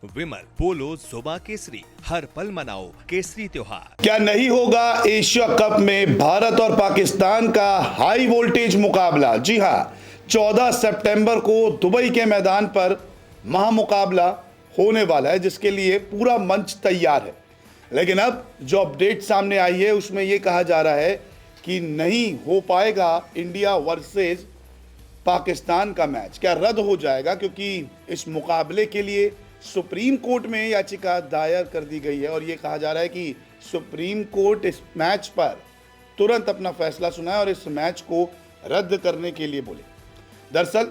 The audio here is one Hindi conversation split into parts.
विमल, पोलो, जोबा केसरी, हर पल मनाओ केसरी त्योहार। क्या नहीं होगा एशिया कप में भारत और पाकिस्तान का हाई वोल्टेज मुकाबला? जी हां, 14 सितंबर को दुबई के मैदान पर महामुकाबला होने वाला है, जिसके लिए पूरा मंच तैयार है। लेकिन अब जो अपडेट सामने आई है उसमें यह कहा जा रहा है कि नहीं हो पाएगा इंडिया वर्सेस पाकिस्तान का मैच। क्या रद्द हो जाएगा? क्योंकि इस मुकाबले के लिए सुप्रीम कोर्ट में याचिका दायर कर दी गई है और ये कहा जा रहा है कि सुप्रीम कोर्ट इस मैच पर तुरंत अपना फैसला सुनाए और इस मैच को रद्द करने के लिए बोले। दरअसल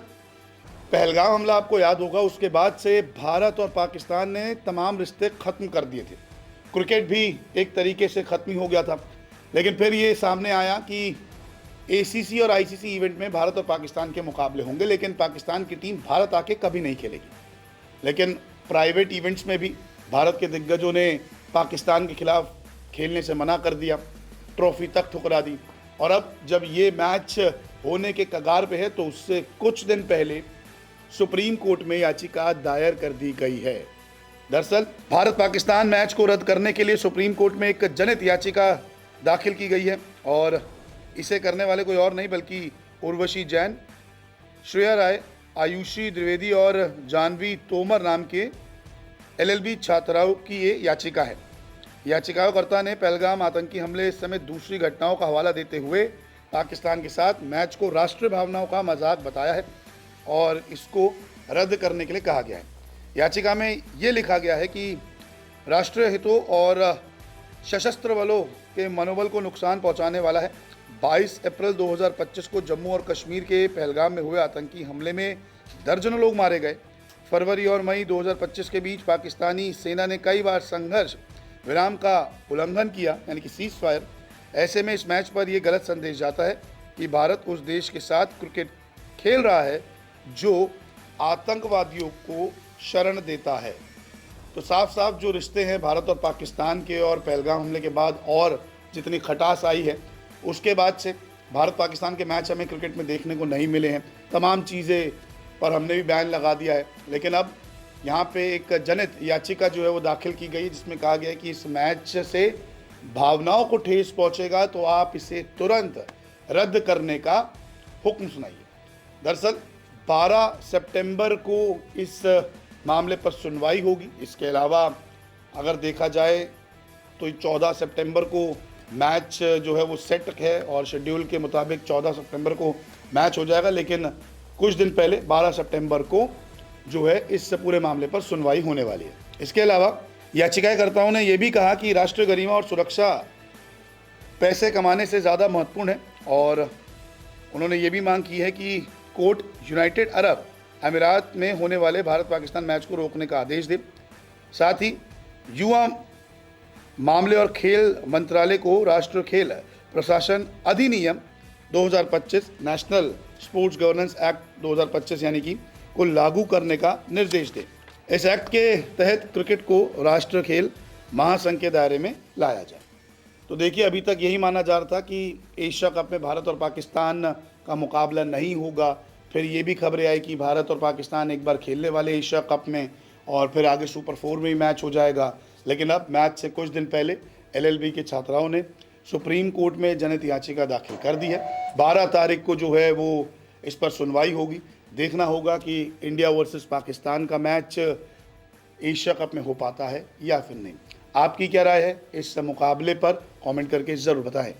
पहलगाम हमला आपको याद होगा, उसके बाद से भारत और पाकिस्तान ने तमाम रिश्ते खत्म कर दिए थे। क्रिकेट भी एक तरीके से खत्म ही हो गया था। लेकिन फिर ये सामने आया कि एसीसी और आईसीसी इवेंट में भारत और पाकिस्तान के मुकाबले होंगे, लेकिन पाकिस्तान की टीम भारत आके कभी नहीं खेलेगी। लेकिन प्राइवेट इवेंट्स में भी भारत के दिग्गजों ने पाकिस्तान के खिलाफ खेलने से मना कर दिया, ट्रॉफी तक ठुकरा दी। और अब जब ये मैच होने के कगार पे है तो उससे कुछ दिन पहले सुप्रीम कोर्ट में याचिका दायर कर दी गई है। दरअसल भारत पाकिस्तान मैच को रद्द करने के लिए सुप्रीम कोर्ट में एक जनहित याचिका दाखिल की गई है और इसे करने वाले कोई और नहीं बल्कि उर्वशी जैन, श्रेया राय, आयुषी द्विवेदी और जानवी तोमर नाम के एलएलबी छात्राओं की ये याचिका है। याचिकाकर्ता ने पहलगाम आतंकी हमले समेत दूसरी घटनाओं का हवाला देते हुए पाकिस्तान के साथ मैच को राष्ट्रीय भावनाओं का मजाक बताया है और इसको रद्द करने के लिए कहा गया है। याचिका में ये लिखा गया है कि राष्ट्रीय हितों और सशस्त्र बलों के मनोबल को नुकसान पहुंचाने वाला है। 22 अप्रैल 2025 को जम्मू और कश्मीर के पहलगाम में हुए आतंकी हमले में दर्जनों लोग मारे गए। फरवरी और मई 2025 के बीच पाकिस्तानी सेना ने कई बार संघर्ष विराम का उल्लंघन किया, यानी कि सीज फायर। ऐसे में इस मैच पर यह गलत संदेश जाता है कि भारत उस देश के साथ क्रिकेट खेल रहा है जो आतंकवादियों को शरण देता है। तो साफ साफ जो रिश्ते हैं भारत और पाकिस्तान के और पहलगाम हमले के बाद और जितनी खटास आई है उसके बाद से भारत पाकिस्तान के मैच हमें क्रिकेट में देखने को नहीं मिले हैं। तमाम चीज़ें पर हमने भी बैन लगा दिया है। लेकिन अब यहाँ पे एक जनहित याचिका जो है वो दाखिल की गई जिसमें कहा गया है कि इस मैच से भावनाओं को ठेस पहुँचेगा तो आप इसे तुरंत रद्द करने का हुक्म सुनाइए। दरअसल 12 सितंबर को इस मामले पर सुनवाई होगी। इसके अलावा अगर देखा जाए तो 14 सितंबर को मैच जो है वो सेट है और शेड्यूल के मुताबिक 14 सितंबर को मैच हो जाएगा। लेकिन कुछ दिन पहले 12 सितंबर को जो है इस पूरे मामले पर सुनवाई होने वाली है। इसके अलावा याचिकाकर्ताओं ने यह भी कहा कि राष्ट्रीय गरिमा और सुरक्षा पैसे कमाने से ज़्यादा महत्वपूर्ण है और उन्होंने ये भी मांग की है कि कोर्ट यूनाइटेड अरब अमीरात में होने वाले भारत पाकिस्तान मैच को रोकने का आदेश दे। साथ ही युवा मामले और खेल मंत्रालय को राष्ट्रीय खेल प्रशासन अधिनियम 2025 नेशनल स्पोर्ट्स गवर्नेंस एक्ट 2025 यानी कि को लागू करने का निर्देश दे। इस एक्ट के तहत क्रिकेट को राष्ट्रीय खेल महासंघ के दायरे में लाया जाए। तो देखिए, अभी तक यही माना जा रहा था कि एशिया कप में भारत और पाकिस्तान का मुकाबला नहीं होगा। फिर ये भी खबरें आई कि भारत और पाकिस्तान एक बार खेलने वाले एशिया कप में और फिर आगे सुपर 4 में ही मैच हो जाएगा। लेकिन अब मैच से कुछ दिन पहले एलएलबी के छात्राओं ने सुप्रीम कोर्ट में जनहित याचिका दाखिल कर दी है। 12 तारीख को जो है वो इस पर सुनवाई होगी। देखना होगा कि इंडिया वर्सेस पाकिस्तान का मैच एशिया कप में हो पाता है या फिर नहीं। आपकी क्या राय है इस मुकाबले पर? कमेंट करके ज़रूर बताएं।